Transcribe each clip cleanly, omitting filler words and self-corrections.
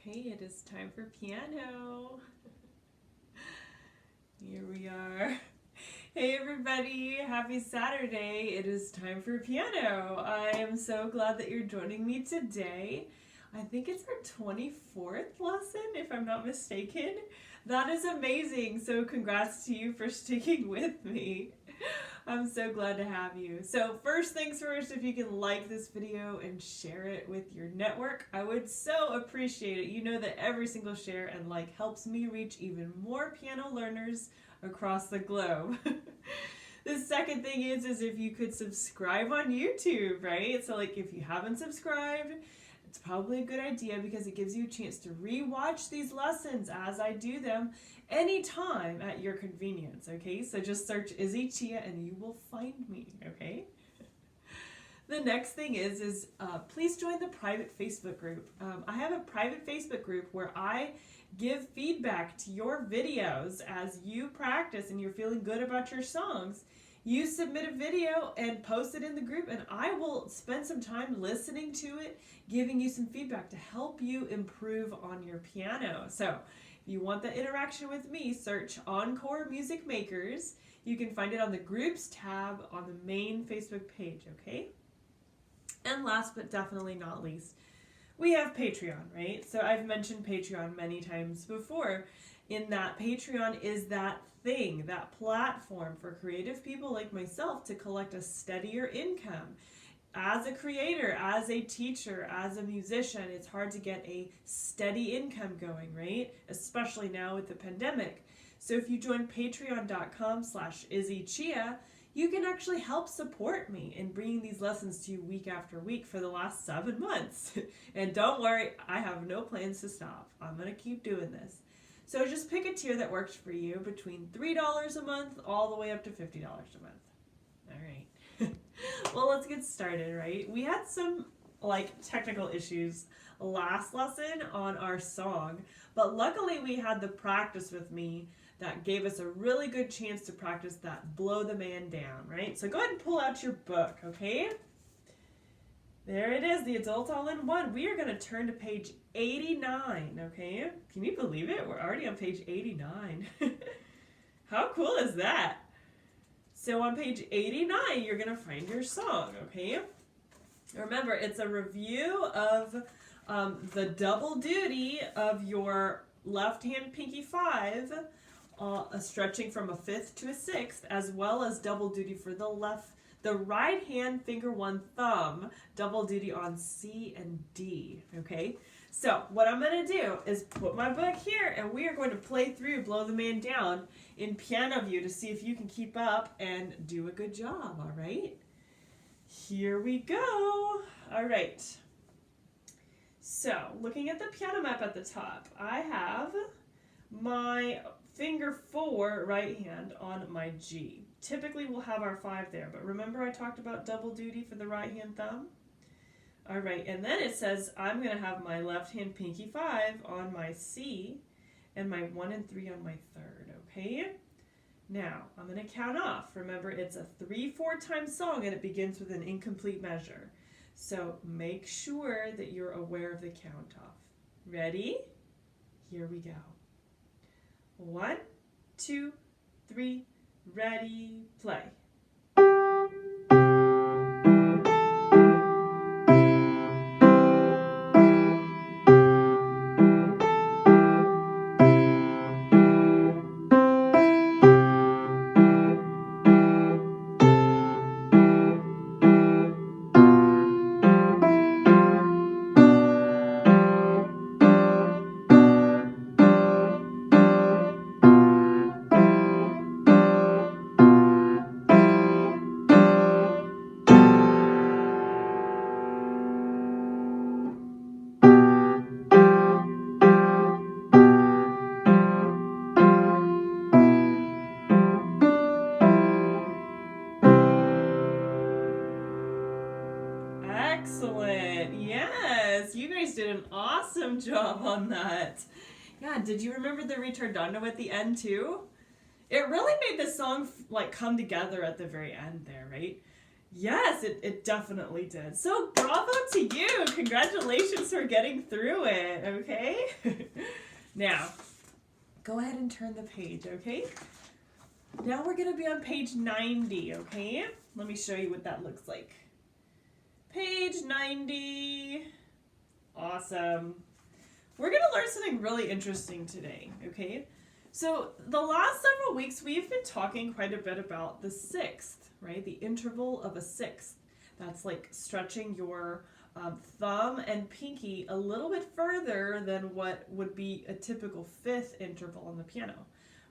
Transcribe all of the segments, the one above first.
Okay, it is time for piano. Here we are. Hey everybody, happy Saturday. It is time for piano. I am so glad that you're joining me today. I think it's our 24th lesson, if I'm not mistaken. That is amazing. So congrats to you for sticking with me. I'm so glad to have you. So first things first, if you can like this video and share it with your network, I would so appreciate it. You know that every single share and like helps me reach even more piano learners across the globe. The second thing is if you could subscribe on YouTube, right? So like if you haven't subscribed, it's probably a good idea because it gives you a chance to re-watch these lessons as I do them anytime at your convenience, okay? So just search Izzy Chia and you will find me, okay? The next thing is please join the private Facebook group. I have a private Facebook group where I give feedback to your videos as you practice and you're feeling good about your songs. You submit a video and post it in the group and I will spend some time listening to it, giving you some feedback to help you improve on your piano. So if you want that interaction with me, search Encore Music Makers. You can find it on the Groups tab on the main Facebook page, okay? And last but definitely not least, we have Patreon, right? So I've mentioned Patreon many times before. In that Patreon is that thing, that platform for creative people like myself to collect a steadier income. As a creator, as a teacher, as a musician, it's hard to get a steady income going, right? Especially now with the pandemic. So if you join patreon.com/IzzyChia, you can actually help support me in bringing these lessons to you week after week for the last 7 months. And don't worry, I have no plans to stop. I'm going to keep doing this. So just pick a tier that works for you between $3 a month all the way up to $50 a month. All right. Well, let's get started, right? We had some technical issues last lesson on our song, but luckily we had the practice with me that gave us a really good chance to practice that Blow the Man Down, right? So go ahead and pull out your book, okay? There it is, the Adult All-in-One. We are going to turn to page 89, okay? Can you believe it? We're already on page 89. How cool is that? So on page 89, you're going to find your song, okay? Remember, it's a review of the double duty of your left hand pinky 5, stretching from a 5th to a 6th, as well as double duty for the right hand finger 1 thumb, double duty on C and D, okay? So what I'm going to do is put my book here and we are going to play through Blow the Man Down in piano view to see if you can keep up and do a good job, all right? Here we go. All right. So looking at the piano map at the top, I have my finger 4 right hand on my G. Typically we'll have our 5 there, but remember I talked about double duty for the right hand thumb? All right, and then it says I'm going to have my left hand pinky 5 on my C and my 1 and 3 on my 3rd, okay? Now, I'm going to count off. Remember, it's a 3/4 time song and it begins with an incomplete measure. So make sure that you're aware of the count off. Ready? Here we go. 1, 2, 3, ready, play. Excellent. Yes, you guys did an awesome job on that. Yeah, did you remember the ritardando at the end too? It really made the song come together at the very end there, right? Yes, it definitely did. So bravo to you. Congratulations for getting through it, okay? Now, go ahead and turn the page, okay? Now we're going to be on page 90, okay? Let me show you what that looks like. Page 90. Awesome. We're going to learn something really interesting today, okay? So the last several weeks, we've been talking quite a bit about the sixth, right? The interval of a sixth. That's like stretching your thumb and pinky a little bit further than what would be a typical fifth interval on the piano,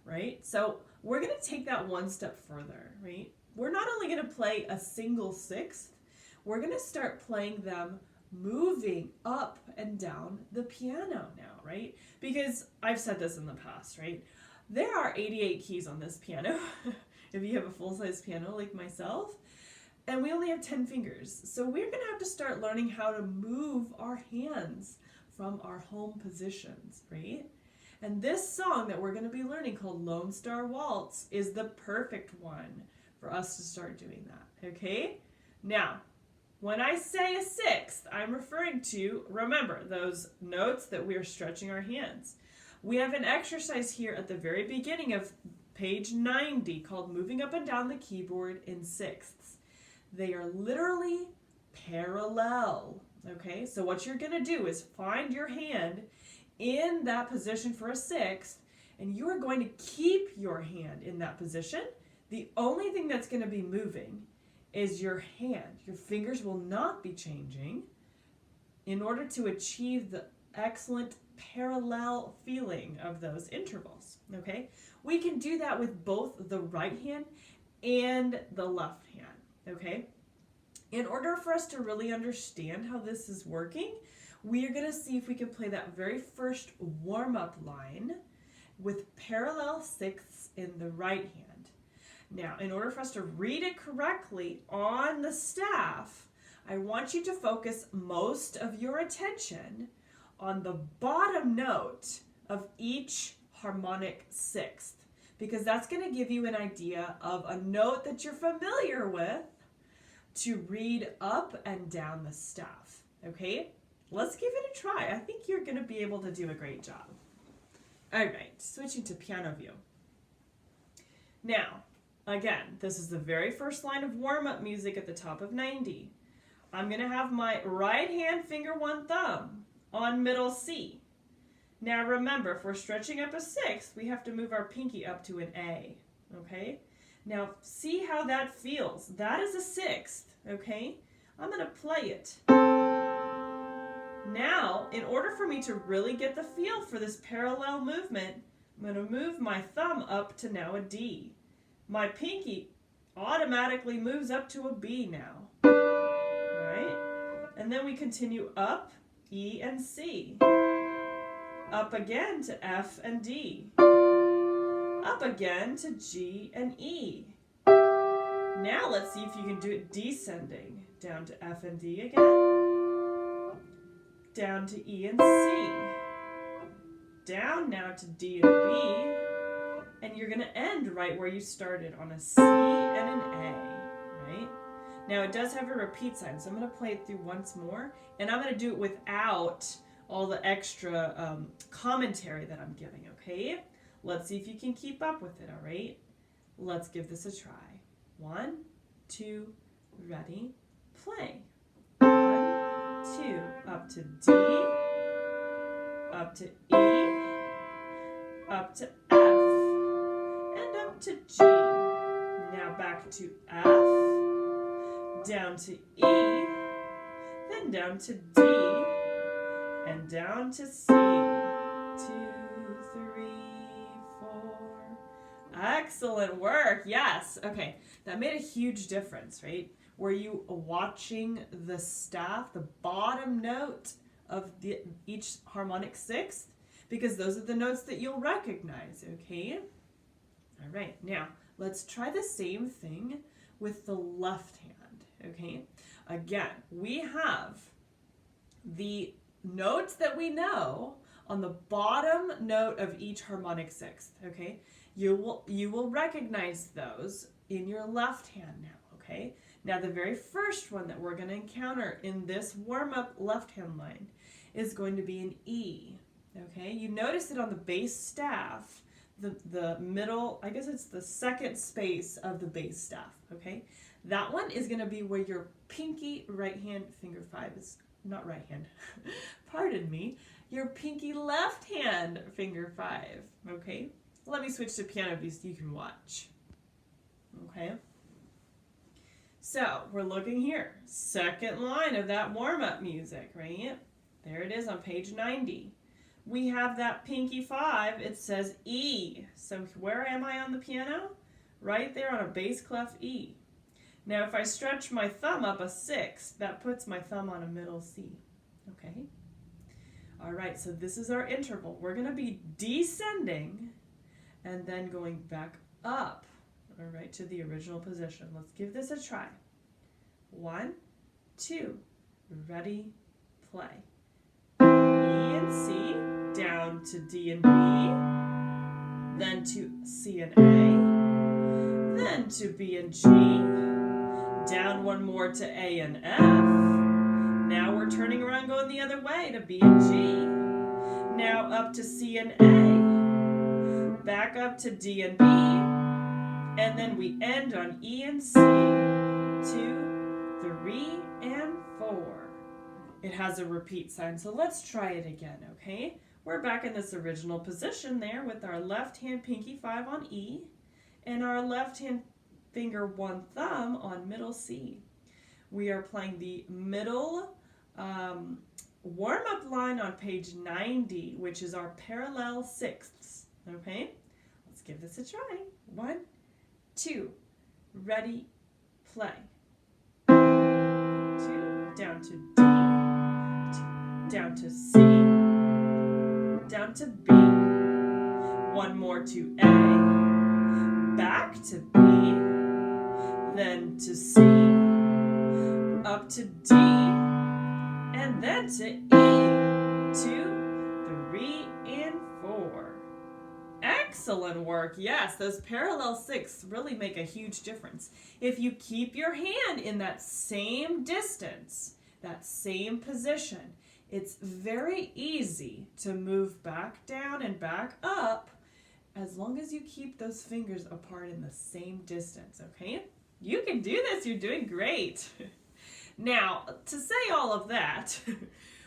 right? So we're going to take that one step further, right? We're not only going to play a single sixth, we're going to start playing them moving up and down the piano now, right? Because I've said this in the past, right? There are 88 keys on this piano, if you have a full-size piano like myself, and we only have 10 fingers. So we're going to have to start learning how to move our hands from our home positions, right? And this song that we're going to be learning called Lone Star Waltz is the perfect one for us to start doing that, okay? Now, when I say a sixth, I'm referring to, remember, those notes that we are stretching our hands. We have an exercise here at the very beginning of page 90 called Moving Up and Down the Keyboard in Sixths. They are literally parallel, okay? So what you're going to do is find your hand in that position for a sixth, and you are going to keep your hand in that position. The only thing that's going to be moving is your hand. Your fingers will not be changing in order to achieve the excellent parallel feeling of those intervals, okay? We can do that with both the right hand and the left hand, okay? In order for us to really understand how this is working, we are going to see if we can play that very first warm-up line with parallel sixths in the right hand. Now, in order for us to read it correctly on the staff, I want you to focus most of your attention on the bottom note of each harmonic sixth, because that's going to give you an idea of a note that you're familiar with to read up and down the staff, okay? Let's give it a try. I think you're going to be able to do a great job. All right, switching to piano view. Now, again, this is the very first line of warm-up music at the top of 90. I'm going to have my right hand finger one thumb on middle C. Now remember, if we're stretching up a sixth, we have to move our pinky up to an A, okay? Now see how that feels. That is a sixth, okay? I'm going to play it. Now, in order for me to really get the feel for this parallel movement, I'm going to move my thumb up to now a D. My pinky automatically moves up to a B now, right? And then we continue up, E and C. Up again to F and D. Up again to G and E. Now let's see if you can do it descending. Down to F and D again. Down to E and C. Down now to D and B. And you're going to end right where you started on a C and an A, right? Now it does have a repeat sign, so I'm going to play it through once more, and I'm going to do it without all the extra commentary that I'm giving, okay? Let's see if you can keep up with it, all right? Let's give this a try. 1, 2, ready, play. 1, 2, up to D, up to E, up to F, and up to G. Now back to F, down to E, then down to D, and down to C. 2, 3, 4. Excellent work. Yes. Okay. That made a huge difference, right? Were you watching the staff, the bottom note of each harmonic sixth? Because those are the notes that you'll recognize, okay? All right. Now, let's try the same thing with the left hand, okay? Again, we have the notes that we know on the bottom note of each harmonic sixth, okay? You will recognize those in your left hand now, okay? Now the very first one that we're going to encounter in this warm-up left-hand line is going to be an E. Okay, you notice it on the bass staff, the middle, I guess it's the second space of the bass staff, okay? That one is going to be where your pinky right hand, finger 5 is, not right hand, pardon me, your pinky left hand, finger 5, okay? Let me switch to piano view so you can watch, okay? So, we're looking here, second line of that warm-up music, right? There it is on page 90. We have that pinky 5, it says E. So where am I on the piano? Right there on a bass clef E. Now if I stretch my thumb up a 6, that puts my thumb on a middle C. Okay? All right, so this is our interval. We're going to be descending and then going back up, all right, to the original position. Let's give this a try. 1, 2, ready, play. E and C, down to D and B, then to C and A, then to B and G, down one more to A and F. Now we're turning around going the other way to B and G. Now up to C and A, back up to D and B, and then we end on E and C, 2, 3, and 4. It has a repeat sign, so let's try it again, okay? We're back in this original position there with our left hand pinky 5 on E and our left hand finger 1 thumb on middle C. We are playing the middle warm-up line on page 90, which is our parallel sixths, okay? Let's give this a try. 1, 2, ready, play. 2, down to D, down to C, down to B, one more to A, back to B, then to C, up to D, and then to E, 2, 3, and 4. Excellent work. Yes, those parallel sixths really make a huge difference. If you keep your hand in that same distance, that same position, it's very easy to move back down and back up as long as you keep those fingers apart in the same distance, okay? You can do this. You're doing great. Now, to say all of that,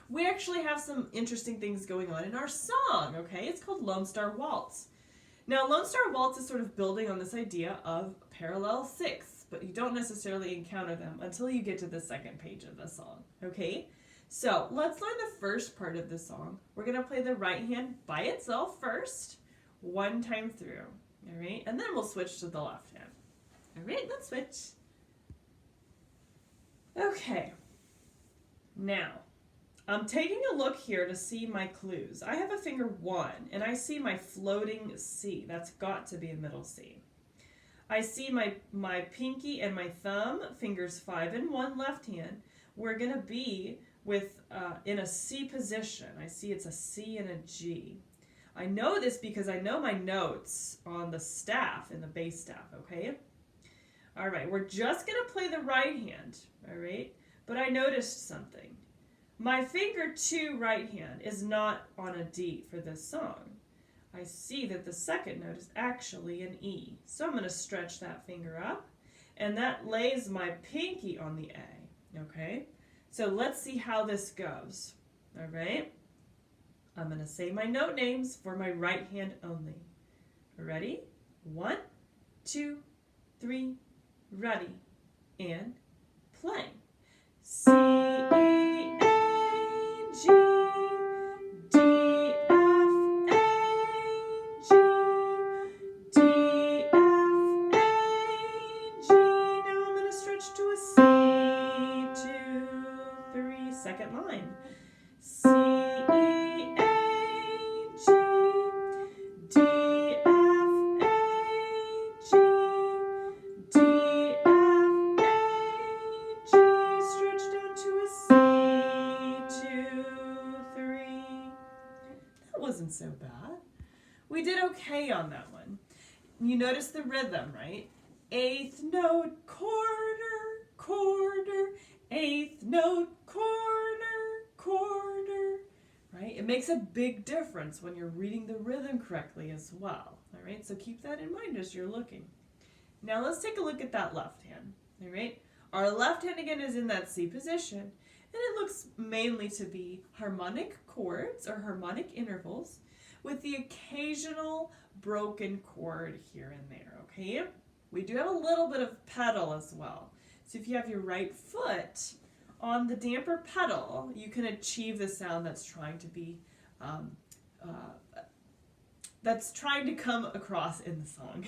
we actually have some interesting things going on in our song, okay? It's called Lone Star Waltz. Now, Lone Star Waltz is sort of building on this idea of parallel sixths, but you don't necessarily encounter them until you get to the second page of the song, okay? So let's learn the first part of the song. We're going to play the right hand by itself first, one time through, all right? And then we'll switch to the left hand. All right, let's switch. Okay, now I'm taking a look here to see my clues. I have a finger 1, and I see my floating C. That's got to be a middle C. I see my pinky and my thumb, fingers 5 and 1, left hand. We're going to be with in a C position. I see it's a C and a G. I know this because I know my notes on the staff, in the bass staff, okay? All right, we're just going to play the right hand, all right? But I noticed something. My finger 2 right hand is not on a D for this song. I see that the second note is actually an E. So I'm going to stretch that finger up, and that lays my pinky on the A, okay? So let's see how this goes, all right? I'm going to say my note names for my right hand only. Ready? 1, 2, 3, ready, and play. C, E, A, G, D, F, A, G, D, F, A, G. Now I'm going to stretch to a C, 2, 3, second line. C, E, A, G, D, F, A, G, D, F, A, G. Stretch down to a C, 2, 3. That wasn't so bad. We did okay on that one. You notice the rhythm, right? Eighth note, quarter, eighth note, quarter, right? It makes a big difference when you're reading the rhythm correctly as well, all right? So keep that in mind as you're looking. Now let's take a look at that left hand, all right? Our left hand again is in that C position, and it looks mainly to be harmonic chords or harmonic intervals with the occasional broken chord here and there, okay? We do have a little bit of pedal as well. So if you have your right foot on the damper pedal, you can achieve the sound that's trying to be, that's trying to come across in the song.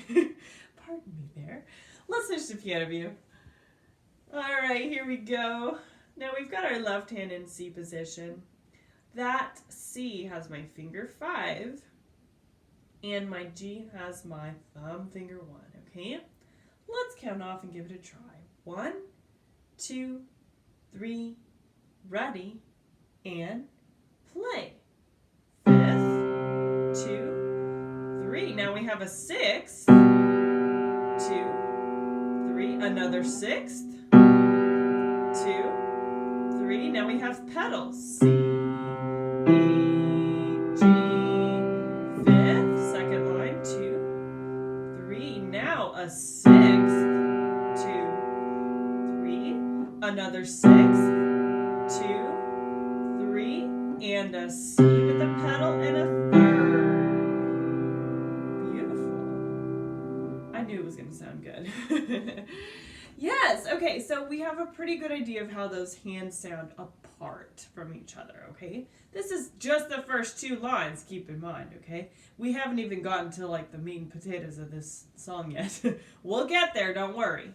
Pardon me there. Let's switch to piano view. All right, here we go. Now we've got our left hand in C position. That C has my finger 5, and my G has my thumb finger 1, okay? Let's count off and give it a try. 1, 2, 3, ready, and play. 5th, 2, 3. Now we have a 6th, 2, 3, another 6th, 2, 3. Now we have pedals. C, E, G, 5th, second line, 2, 3. Now a 6th, 2, 3. Another 6th, 2, 3. And a C with a pedal and a 3rd. Beautiful. I knew it was going to sound good. Yes, okay, so we have a pretty good idea of how those hands sound apart from each other, okay? This is just the first 2 lines, keep in mind, okay? We haven't even gotten to like the meat and potatoes of this song yet. We'll get there, don't worry.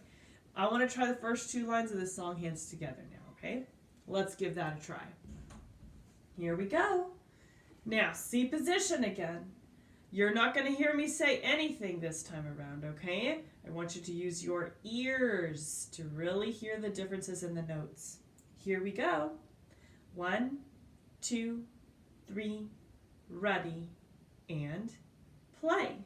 I want to try the first 2 lines of this song hands together now, okay? Let's give that a try. Here we go. Now, C position again. You're not going to hear me say anything this time around, okay? I want you to use your ears to really hear the differences in the notes. Here we go. 1, 2, 3, ready, and play.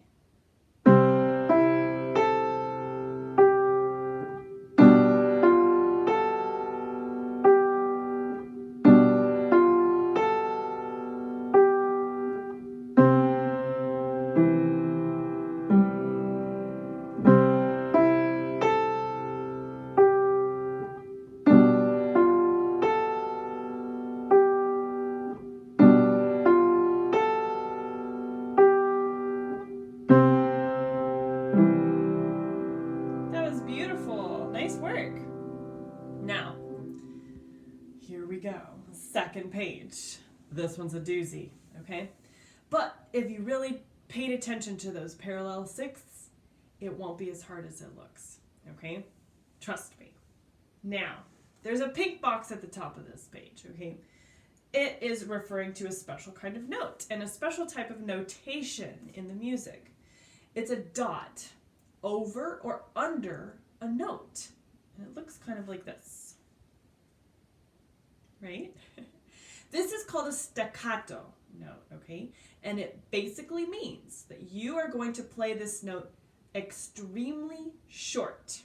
Second page. This one's a doozy, okay? But if you really paid attention to those parallel 6ths, it won't be as hard as it looks, okay? Trust me. Now, there's a pink box at the top of this page, okay? It is referring to a special kind of note and a special type of notation in the music. It's a dot over or under a note, and it looks kind of like this. Right? This is called a staccato note, okay? And it basically means that you are going to play this note extremely short,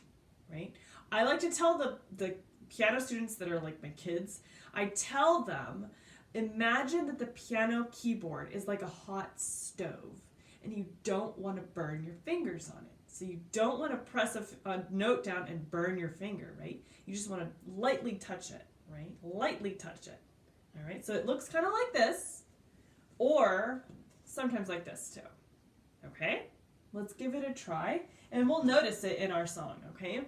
right? I like to tell the piano students that are like my kids, I tell them, imagine that the piano keyboard is like a hot stove and you don't want to burn your fingers on it. So you don't want to press a note down and burn your finger, right? You just want to lightly touch it. Right? Lightly touch it. All right? So it looks kind of like this, or sometimes like this too. Okay? Let's give it a try, and we'll notice it in our song, okay?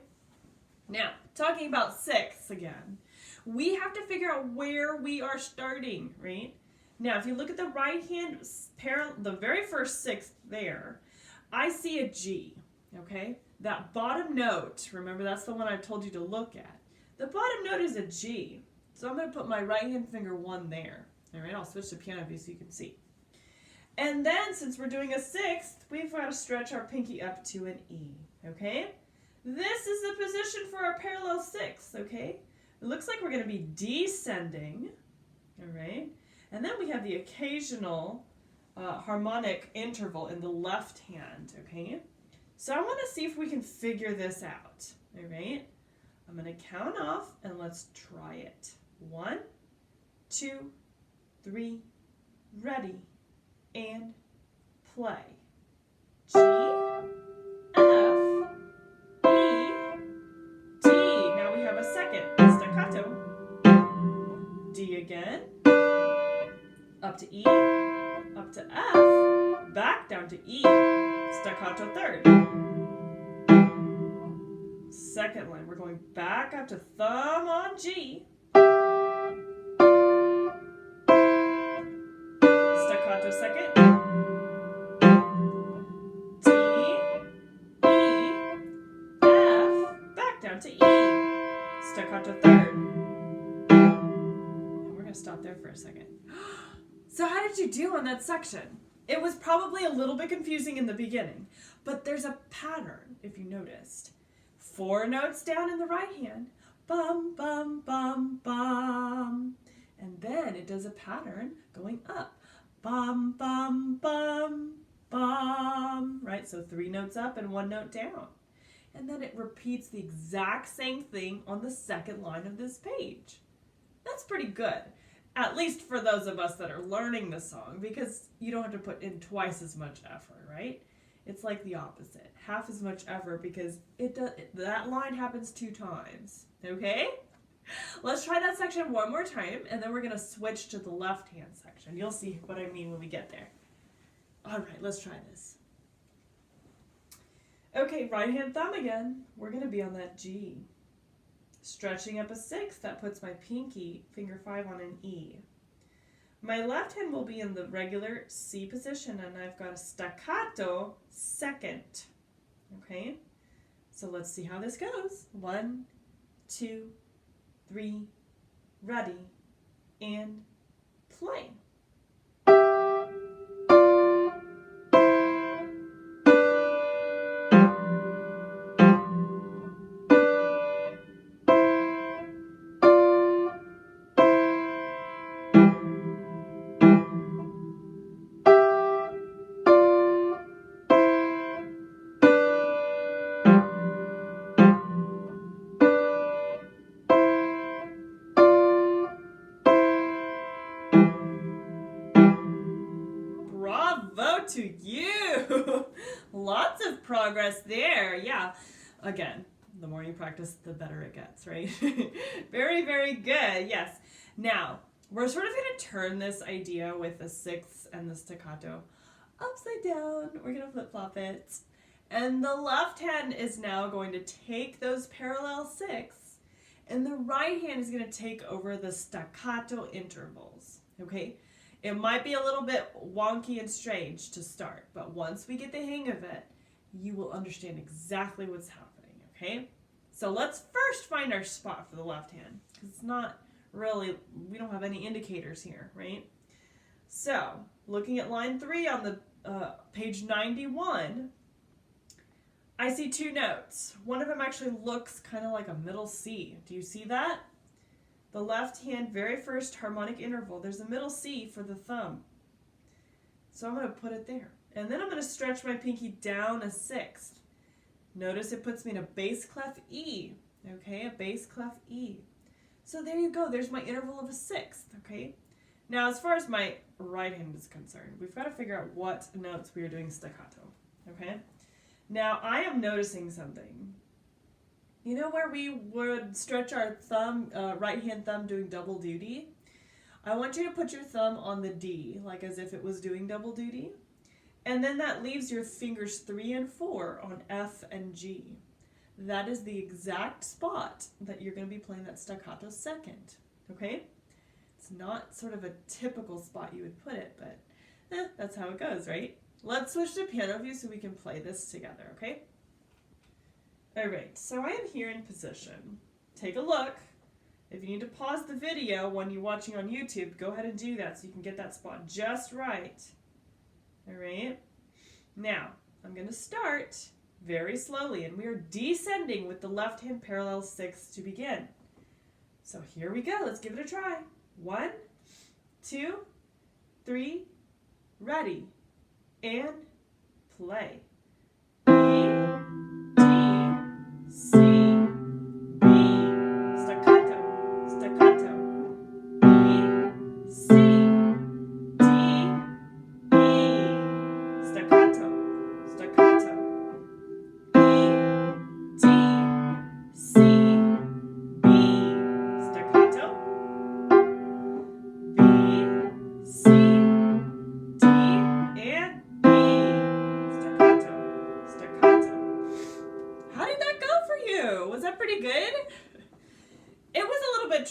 Now, talking about 6ths again, we have to figure out where we are starting, right? Now, if you look at the right hand, the very first 6th there, I see a G, okay? That bottom note, remember that's the one I told you to look at. The bottom note is a G, so I'm going to put my right hand finger 1 there. All right, I'll switch to piano view so you can see. And then, since we're doing a 6th, we've got to stretch our pinky up to an E, okay? This is the position for our parallel 6th, okay? It looks like we're going to be descending, all right? And then we have the occasional harmonic interval in the left hand, okay? So I want to see if we can figure this out, all right? I'm going to count off and let's try it. 1, 2, 3, ready, and play. G, F, E, D. Now we have a second staccato. D again, up to E, up to F, back down to E, staccato third. Second line, we're going back up to thumb on G, staccato second, D, E, F, back down to E, staccato third. And we're going to stop there for a second. So how did you do on that section? It was probably a little bit confusing in the beginning, but there's a pattern, if you noticed. 4 notes down in the right hand, bum, bum, bum, bum. And then it does a pattern going up, bum, bum, bum, bum, right? So 3 notes up and 1 note down. And then it repeats the exact same thing on the second line of this page. That's pretty good, at least for those of us that are learning the song, because you don't have to put in twice as much effort, right? It's like the opposite, half as much effort, because that line happens 2 times, okay? Let's try that section one more time, and then we're going to switch to the left-hand section. You'll see what I mean when we get there. All right, let's try this. Okay, right-hand thumb again. We're going to be on that G. Stretching up a 6, that puts my pinky, finger 5, on an E. My left hand will be in the regular C position, and I've got a staccato second. Okay, so let's see how this goes. 1, 2, 3, ready, and play. Bravo to you! Lots of progress there. Yeah, again, the more you practice, the better it gets, right? Very, very good. Yes. Now, we're sort of going to turn this idea with the 6th and the staccato upside down. We're going to flip-flop it. And the left hand is now going to take those parallel 6, and the right hand is going to take over the staccato intervals, okay? It might be a little bit wonky and strange to start, but once we get the hang of it, you will understand exactly what's happening, okay? So let's first find our spot for the left hand, because it's not really, we don't have any indicators here, right? So, looking at line 3 on the page 91, I see 2 notes. One of them actually looks kind of like a middle C. Do you see that? The left hand, very first harmonic interval, there's a middle C for the thumb. So I'm going to put it there. And then I'm going to stretch my pinky down a 6th. Notice it puts me in a bass clef E. Okay, a bass clef E. So there you go. There's my interval of a 6th. Okay. Now, as far as my right hand is concerned, we've got to figure out what notes we are doing staccato. Okay. Now, I am noticing something. You know where we would stretch our thumb, right hand thumb doing double duty? I want you to put your thumb on the D, like as if it was doing double duty. And then that leaves your fingers 3 and 4 on F and G. That is the exact spot that you're going to be playing that staccato second, okay? It's not sort of a typical spot you would put it, but that's how it goes, right? Let's switch to piano view so we can play this together, okay? All right, so I am here in position. Take a look. If you need to pause the video when you're watching on YouTube, go ahead and do that so you can get that spot just right. All right? Now, I'm going to start very slowly, and we are descending with the left hand parallel 6 to begin. So here we go. Let's give it a try. 1, 2, 3, ready, and play. E, D, C, B,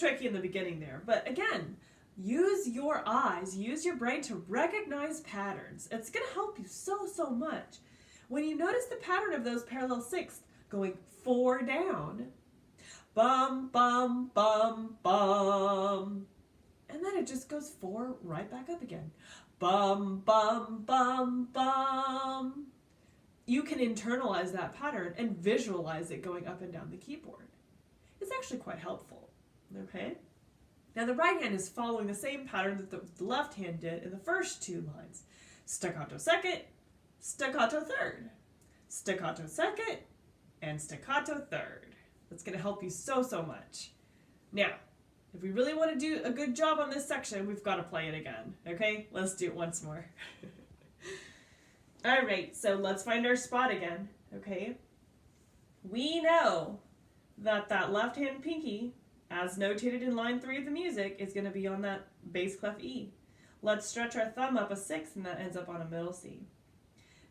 tricky in the beginning there, but again, use your eyes, use your brain to recognize patterns. It's going to help you so much. When you notice the pattern of those parallel sixths going 4 down, bum, bum, bum, bum, and then it just goes 4 right back up again. Bum, bum, bum, bum. You can internalize that pattern and visualize it going up and down the keyboard. It's actually quite helpful, okay? Now the right hand is following the same pattern that the left hand did in the first 2 lines. Staccato second, staccato third, staccato second, and staccato third. That's going to help you so much. Now, if we really want to do a good job on this section, we've got to play it again, okay? Let's do it once more. All right, so let's find our spot again, okay? We know that left hand pinky, as notated in line 3 of the music, is going to be on that bass clef E. Let's stretch our thumb up a 6, and that ends up on a middle C.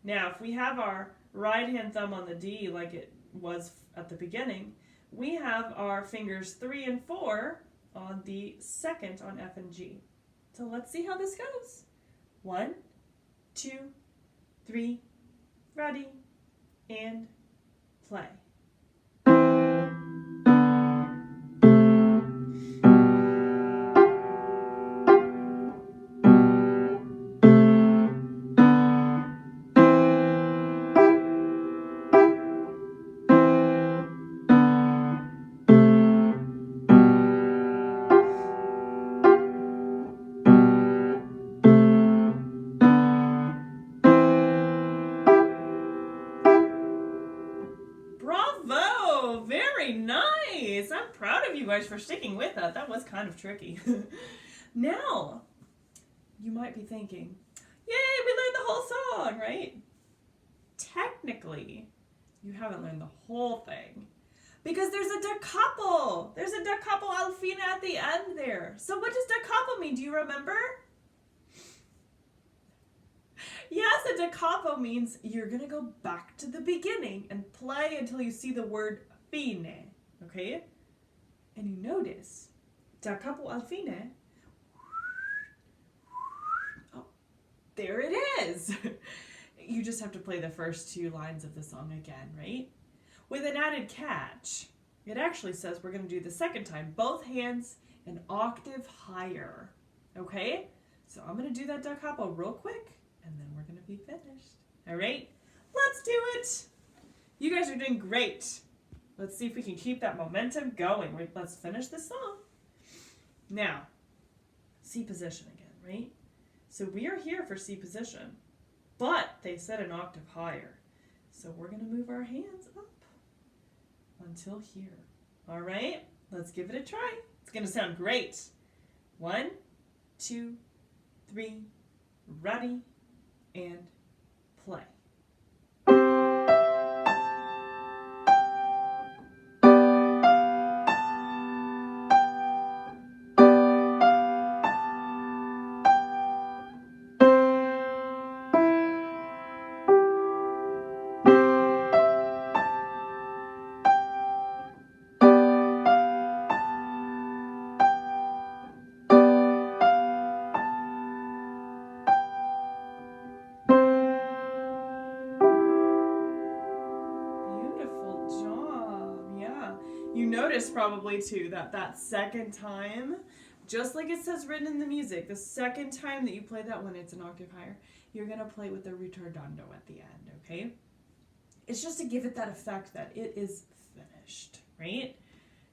Now, if we have our right hand thumb on the D like it was at the beginning, we have our fingers 3 and 4 on the second on F and G. So let's see how this goes. 1, 2, 3, ready, and play. Bravo! Very nice! I'm proud of you guys for sticking with that. That was kind of tricky. Now, you might be thinking, yay, we learned the whole song, right? Technically, you haven't learned the whole thing. Because there's a da capo. There's a da capo al fine at the end there. So what does da capo mean? Do you remember? Yes, a da capo means you're going to go back to the beginning and play until you see the word fine, okay? And you notice, da capo al fine, oh, there it is. You just have to play the first 2 lines of the song again, right? With an added catch, it actually says we're going to do the second time, both hands an octave higher, okay? So I'm going to do that da capo real quick, and then we're going to be finished. All right, let's do it. You guys are doing great. Let's see if we can keep that momentum going. Let's finish this song. Now, C position again, right? So we are here for C position, but they said an octave higher. So we're going to move our hands up until here. All right, let's give it a try. It's going to sound great. 1, 2, 3, ready, and play. You notice probably too that second time, just like it says written in the music, the second time that you play that one, it's an octave higher, you're going to play with the ritardando at the end, okay? It's just to give it that effect that it is finished, right?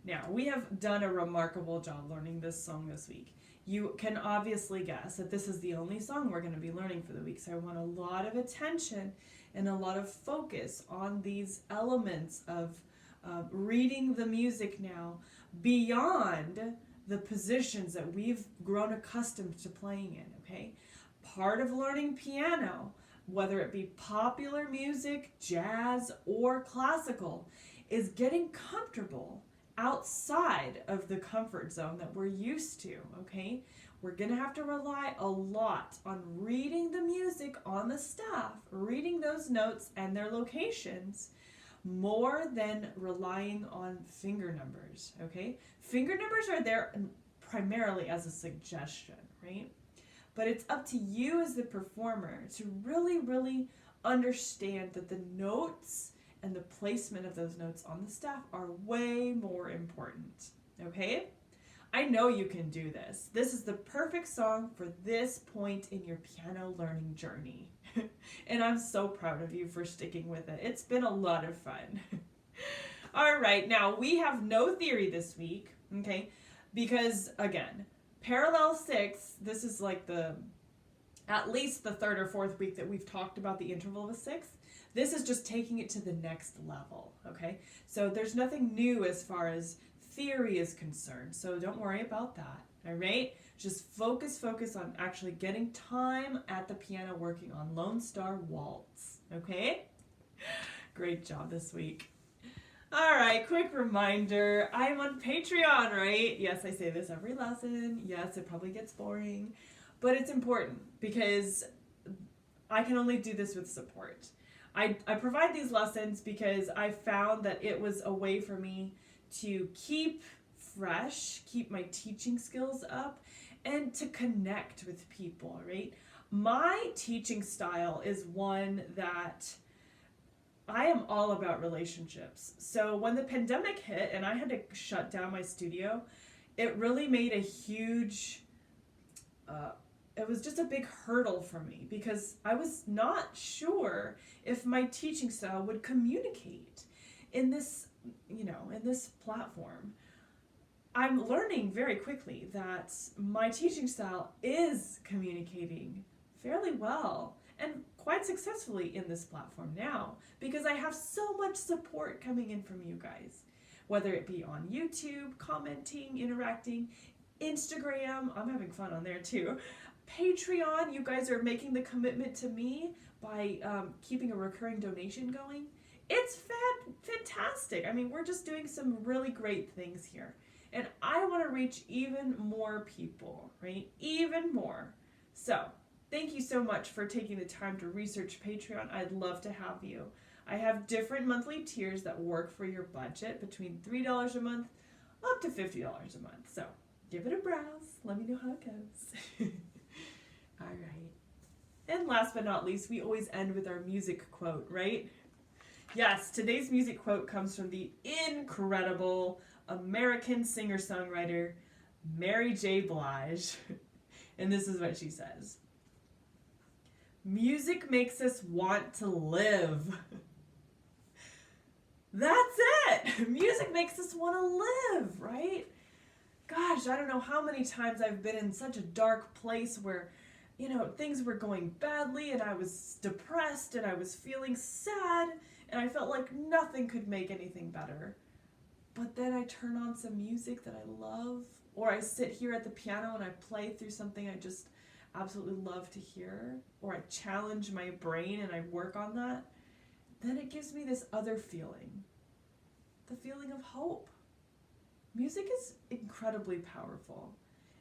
Now, we have done a remarkable job learning this song this week. You can obviously guess that this is the only song we're going to be learning for the week, so I want a lot of attention and a lot of focus on these elements of reading the music now beyond the positions that we've grown accustomed to playing in, okay? Part of learning piano, whether it be popular music, jazz, or classical, is getting comfortable outside of the comfort zone that we're used to, okay? We're going to have to rely a lot on reading the music on the staff, reading those notes and their locations, more than relying on finger numbers, okay? Finger numbers are there primarily as a suggestion, right? But it's up to you as the performer to really, really understand that the notes and the placement of those notes on the staff are way more important, okay? I know you can do this. This is the perfect song for this point in your piano learning journey. And I'm so proud of you for sticking with it. It's been a lot of fun. All right, now we have no theory this week, okay? Because again, parallel 6, this is like at least the third or fourth week that we've talked about the interval of a sixth. This is just taking it to the next level, okay? So there's nothing new as far as theory is concerned, so don't worry about that, all right? Just focus on actually getting time at the piano working on Lone Star Waltz, okay? Great job this week. All right, quick reminder, I'm on Patreon, right? Yes, I say this every lesson. Yes, it probably gets boring, but it's important because I can only do this with support. I provide these lessons because I found that it was a way for me to keep fresh, keep my teaching skills up, and to connect with people, right? My teaching style is one that I am all about relationships. So when the pandemic hit and I had to shut down my studio, it really made a huge, it was just a big hurdle for me because I was not sure if my teaching style would communicate in this, in this platform. I'm learning very quickly that my teaching style is communicating fairly well and quite successfully in this platform now because I have so much support coming in from you guys, whether it be on YouTube, commenting, interacting, Instagram, I'm having fun on there too, Patreon, you guys are making the commitment to me by keeping a recurring donation going. It's fantastic. I mean, we're just doing some really great things here. And I want to reach even more people, right? Even more. So, thank you so much for taking the time to research Patreon. I'd love to have you. I have different monthly tiers that work for your budget, between $3 a month up to $50 a month. So, give it a browse. Let me know how it goes. All right. And last but not least, we always end with our music quote, right? Yes, today's music quote comes from the incredible American singer-songwriter Mary J. Blige. And this is what she says. Music makes us want to live. That's it. Music makes us want to live, right? Gosh, I don't know how many times I've been in such a dark place where, things were going badly and I was depressed and I was feeling sad and I felt like nothing could make anything better. But then I turn on some music that I love, or I sit here at the piano and I play through something I just absolutely love to hear, or I challenge my brain and I work on that, then it gives me this other feeling, the feeling of hope. Music is incredibly powerful,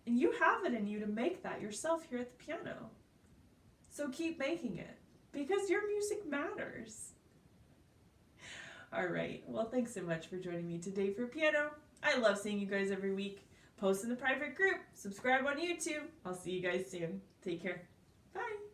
and you have it in you to make that yourself here at the piano. So keep making it, because your music matters. All right, well, thanks so much for joining me today for piano. I love seeing you guys every week. Post in the private group, subscribe on YouTube. I'll see you guys soon. Take care. Bye.